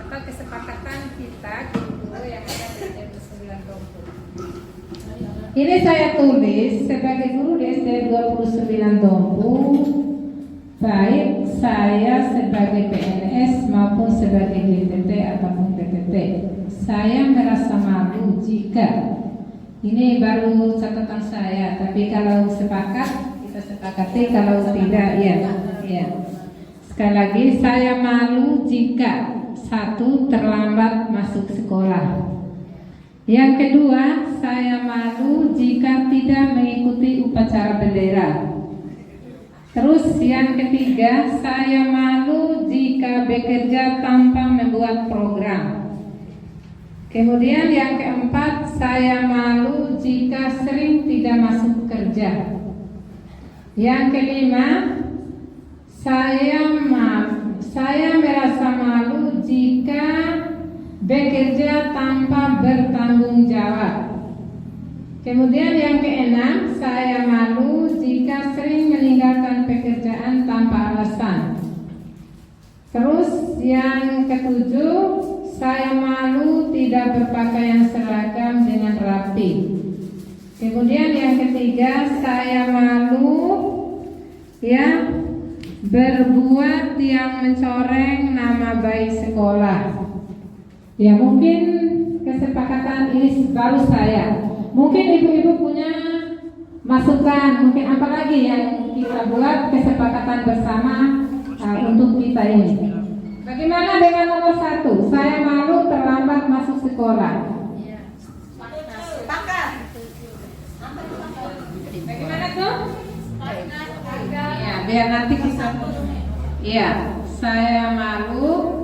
atau kesepakatan kita guru yang ada di SD 9 Dompu. Ini saya tulis sebagai guru di SD 29 Dompu, baik saya sebagai PNS maupun sebagai GTT ataupun PTT. Saya merasa malu jika ini baru catatan saya, tapi kalau sepakat kita sepakati, kalau tidak ya. Sekali lagi saya malu jika satu terlambat masuk sekolah. Yang kedua, saya malu jika tidak mengikuti upacara bendera. Terus yang ketiga, saya malu jika bekerja tanpa membuat program. Kemudian yang keempat, saya malu jika sering tidak masuk kerja. Yang kelima, saya merasa malu jika bekerja tanpa bertanggung jawab. Kemudian yang keenam, saya malu jika sering meninggalkan pekerjaan tanpa alasan. Terus yang ketujuh, saya malu tidak berpakaian seragam dengan rapi. ya saya malu ya berbuat yang mencoreng nama baik sekolah. Ya mungkin kesepakatan ini baru saya. Mungkin ibu-ibu punya masukan, mungkin apa lagi yang kita buat kesepakatan bersama untuk kita ini. Bagaimana dengan nomor 1? Saya malu terlambat masuk sekolah. Bagaimana tuh? Ya, biar nanti kita. Ya, saya malu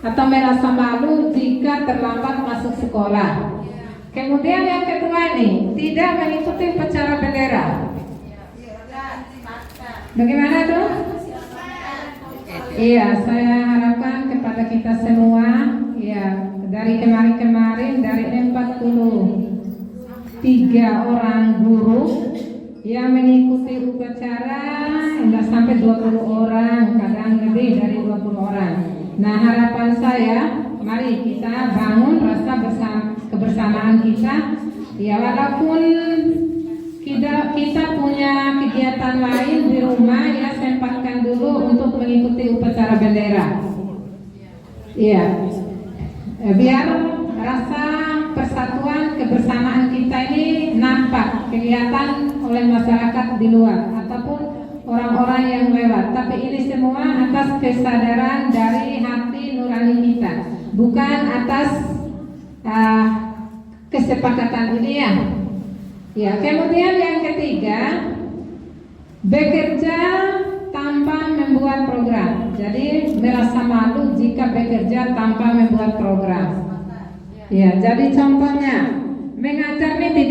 atau merasa malu jika terlambat masuk sekolah. Kemudian yang kedua nih, tidak mengikuti upacara bendera. Bagaimana tuh? Iya, saya harapkan kepada kita semua, ya dari kemarin-kemarin dari 43 orang guru yang mengikuti upacara, enggak sampai 20 orang, kadang lebih dari 20 orang. Nah, harapan saya, mari kita bangun rasa kebersamaan kita. Ya, walaupun kita punya kegiatan lain di rumah, ya sempatkan dulu untuk mengikuti upacara bendera. Iya, biar rasa persatuan kebersamaan kita ini nampak, kelihatan oleh masyarakat di luar ataupun orang-orang yang lewat. Tapi ini semua atas kesadaran dari hati nurani kita, bukan atas kesepakatan ini ya. Ya, kemudian yang ketiga, bekerja tanpa membuat program. Jadi merasa malu jika bekerja tanpa membuat program. Ya, jadi contohnya mengajar ini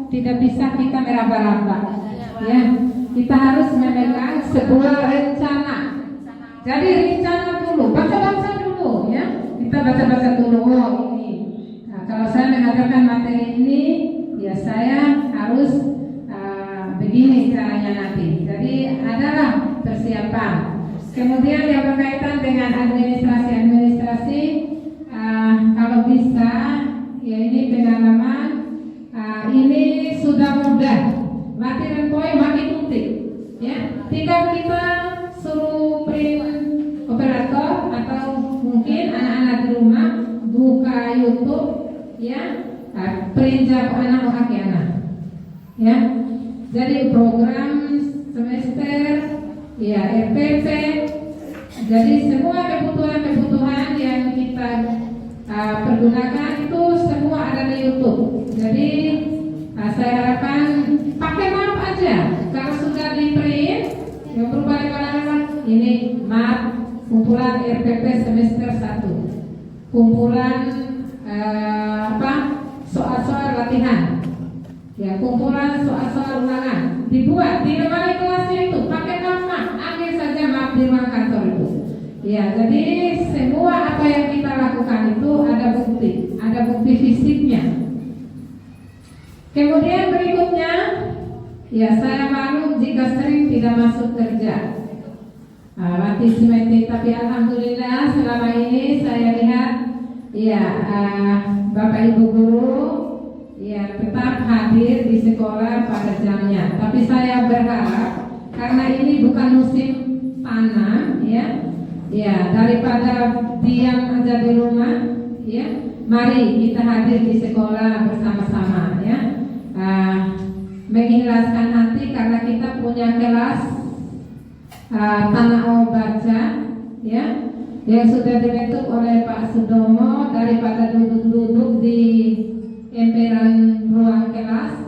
tidak bisa kita meraba-raba. Ya, kita harus memegang sebuah rencana. Jadi rencana dulu, baca-baca dulu ya. Kita baca-baca dulu, oh ini. Nah, kalau saya mengajarkan materi ini, ya saya harus begini caranya nanti. Jadi adalah persiapan. Kemudian yang berkaitan dengan administrasi, kalau bisa, ya ini pengalaman, ini sudah mudah. Latihan poin makin tuntik, ya. Tinggal kita suruh print operator atau mungkin anak-anak di rumah buka YouTube, ya. Print jawab anak haki anak, ya. Jadi program semester, ya RPP. Jadi semua kebutuhan yang kita pergunakan itu semua ada di YouTube. Jadi saya harapkan pakai map aja. Kalau sudah di print, yang berubah di mana ini map kumpulan RPP semester 1, kumpulan soal-soal latihan, ya kumpulan soal-soal ulangan dibuat di lemari kelasnya itu pakai nama, ambil saja map di ruang kantor itu. Ya, jadi semua apa yang kita lakukan itu ada bukti fisiknya. Kemudian berikutnya, ya saya malu jika sering tidak masuk kerja. Tapi alhamdulillah selama ini saya lihat, ya Bapak Ibu guru, ya tetap hadir di sekolah pada jamnya. Tapi saya berharap karena ini bukan musim tanam, ya daripada diam aja di rumah, ya mari kita hadir di sekolah bersama-sama, ya. Mengikhlaskan hati karena kita punya kelas Tanah Baca, ya, yang sudah dibentuk oleh Pak Sudomo. Daripada duduk-duduk di emperan ruang kelas,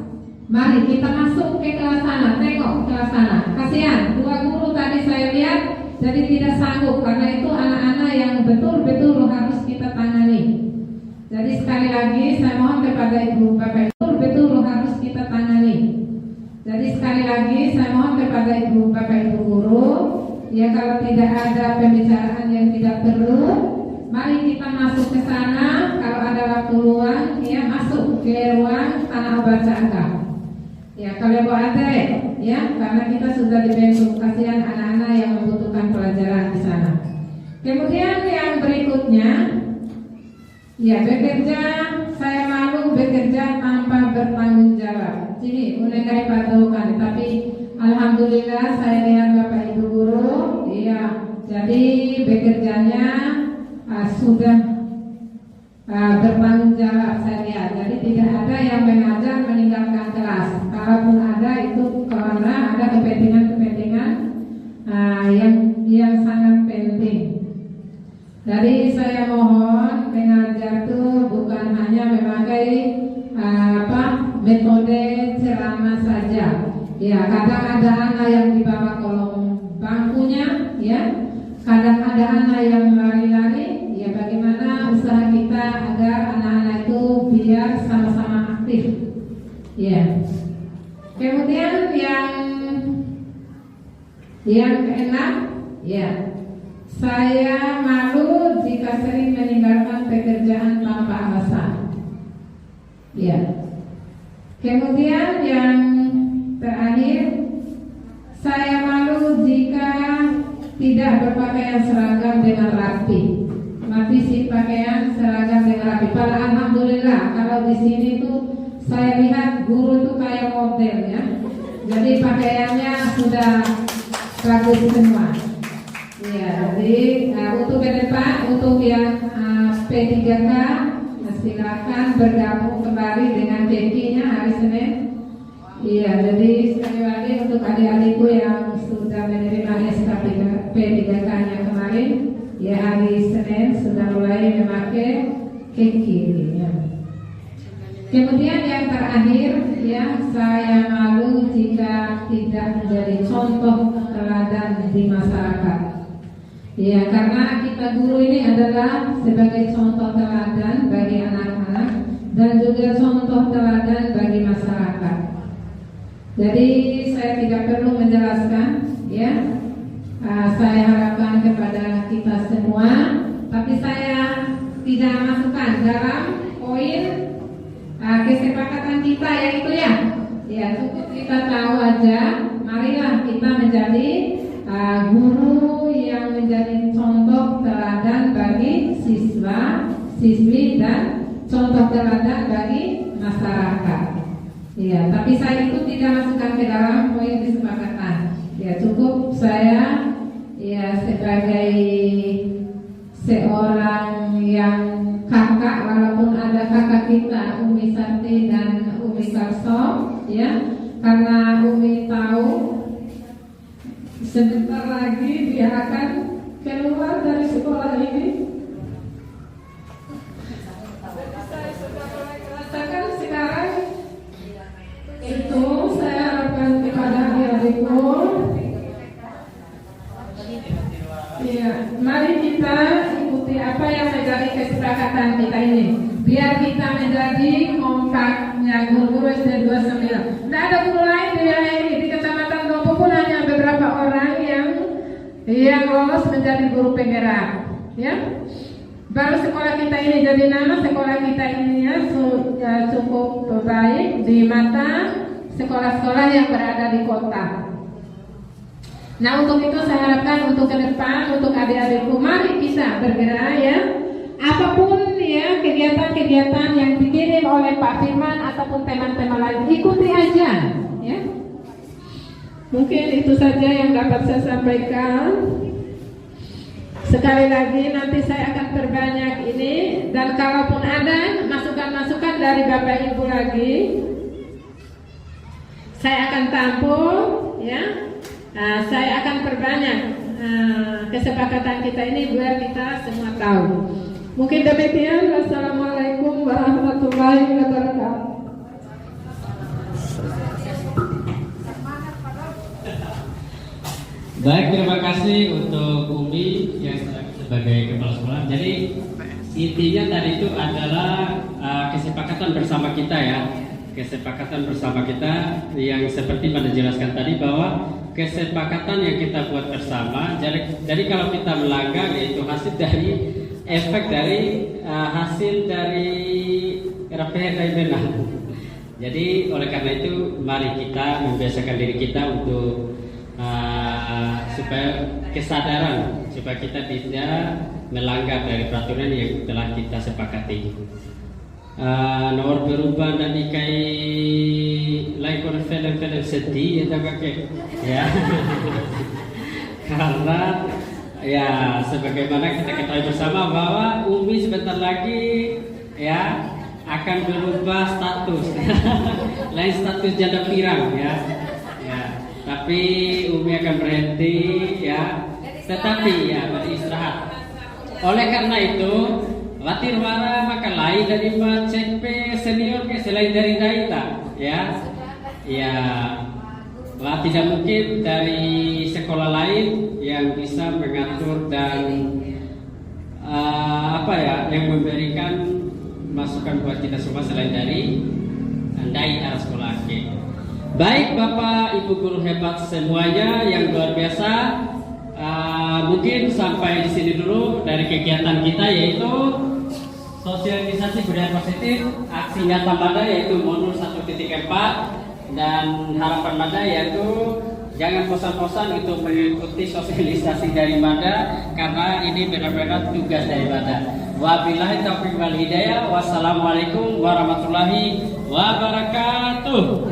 mari kita masuk ke kelas sana, tengok kelas sana. Kasihan, 2 guru tadi saya lihat jadi tidak sanggup karena itu anak-anak yang betul-betul harus kita tangani. Jadi sekali lagi saya mohon kepada Ibu Bapak betul harus kita tangani. Jadi sekali lagi saya mohon kepada Ibu Bapak Ibu guru, ya kalau tidak ada pembicaraan yang tidak perlu, mari kita masuk ke sana. Kalau ada waktu luang, ya masuk ke ruang Tanah Baca Angka. Ya kalau ada, ya karena kita sudah dibentuk, kasihan anak-anak yang membutuhkan pelajaran di sana. Kemudian yang berikutnya, ya bekerja, saya malu bekerja tanpa bertanggung jawab. sini mulai dari patokan. Tapi alhamdulillah saya lihat Bapak Ibu guru, iya, jadi bekerjanya sudah bertanggung jawab saya lihat. Jadi tidak ada yang mengajar meninggalkan kelas. Kalaupun ada itu karena ada kepentingan-kepentingan yang sangat penting. Jadi saya mohon mengajar itu bukan hanya memakai metode ceramah saja. Ya, kadang ada anak yang di bawah kolong bangkunya, ya. Kadang ada anak yang lari-lari. Ya, bagaimana usaha kita agar anak-anak itu biar sama-sama aktif. Ya. Kemudian yang keenam, ya. Saya malu jika sering meninggalkan pekerjaan tanpa alasan. Ya. Kemudian yang terakhir, saya malu jika tidak berpakaian seragam dengan rapi. Mati sih pakaian seragam dengan rapi. Padahal alhamdulillah kalau di sini tuh saya lihat guru tuh kayak model ya. Jadi pakaiannya sudah bagus semua. Ya, jadi untuk ke depan, untuk yang P3K silakan bergabung kembali dengan Cekinya hari Senin. Iya, jadi sekali lagi untuk adik-adikku yang sudah menerima SK P3K-nya kemarin, ya hari Senin sudah mulai memakai Ceki. Ya. Kemudian yang terakhir, ya saya malu jika tidak menjadi contoh teladan di masyarakat. Ya, karena kita guru ini adalah sebagai contoh teladan bagi anak-anak dan juga contoh teladan bagi masyarakat. Jadi saya tidak perlu menjelaskan, ya. Saya harapkan kepada kita semua, tapi saya tidak masukkan dalam poin kesepakatan kita yaitu ya. Ya, cukup kita tahu aja. Marilah kita menjadi guru yang menjadi contoh teladan bagi siswa, siswi dan contoh teladan bagi masyarakat. Ya, tapi saya itu tidak masukkan ke dalam poin kesepakatan. Ya, cukup saya ya sebagai seorang yang kakak, walaupun ada kakak kita Umi Santi dan Umi Karso, ya, karena Umi tahu sebentar lagi dia akan keluar dari sekolah ini. Saya sudah mulai merasakan sekarang itu. Saya harapkan kepada adik-adikku, ya, mari kita ikuti apa yang menjadi kesepakatan kita ini. Biar kita menjadi kompaknya guru-guru SD 29. Tidak ada guru lain di wilayah ini. Di Kecamatan Dompo pun hanya beberapa orang yang lolos menjadi guru penggerak. Ya, baru sekolah kita ini jadi nama sekolah kita ini ya cukup baik di mata sekolah-sekolah yang berada di kota. Nah, untuk itu saya harapkan untuk ke depan, untuk adik-adikku, mari kita bergerak ya. Apapun ya kegiatan-kegiatan yang dikirim oleh Pak Firman ataupun teman-teman lain, ikuti aja ya. Mungkin itu saja yang dapat saya sampaikan. Sekali lagi nanti saya akan perbanyak ini, dan kalaupun ada masukan-masukan dari Bapak Ibu lagi, saya akan tampung ya. Saya akan perbanyak kesepakatan kita ini biar kita semua tahu. Mungkin demikian. Wassalamualaikum warahmatullahi wabarakatuh. Baik, terima kasih untuk Umi yang sebagai kepala sekolah. Jadi intinya tadi itu adalah kesepakatan bersama kita ya. Kesepakatan bersama kita yang seperti Anda jelaskan tadi, bahwa kesepakatan yang kita buat bersama. Jadi kalau kita melanggar, yaitu hasil dari efek dari hasil dari RPH. Jadi oleh karena itu mari kita membiasakan diri kita untuk supaya kesadaran, supaya kita tidak melanggar dari peraturan yang telah kita sepakati. Nomor berubah dan ikai like film-film sedih atau kakek ya. Karena ya sebagaimana kita ketahui bersama bahwa Umi sebentar lagi ya akan berubah status. Lain status janda pirang ya. Ya, tapi Umi akan berhenti ya. Tetapi ya beristirahat. Oleh karena itu, latih wara maka lain dari CP senior ke selain dari Daita ya. Ya, tidak mungkin dari sekolah lain yang bisa mengatur dan yang memberikan masukan buat kita semua selain dari andai arah sekolah. Baik Bapak Ibu guru hebat semuanya yang luar biasa, mungkin sampai di sini dulu dari kegiatan kita, yaitu sosialisasi budaya positif aksi nyata Mada, yaitu modul 1.4, dan harapan Mada yaitu jangan bosan-bosan untuk mengikuti sosialisasi dari Mada, karena ini benar-benar tugas dari Mada. Wabillahi taufiq wal hidayah. Wassalamualaikum warahmatullahi wabarakatuh.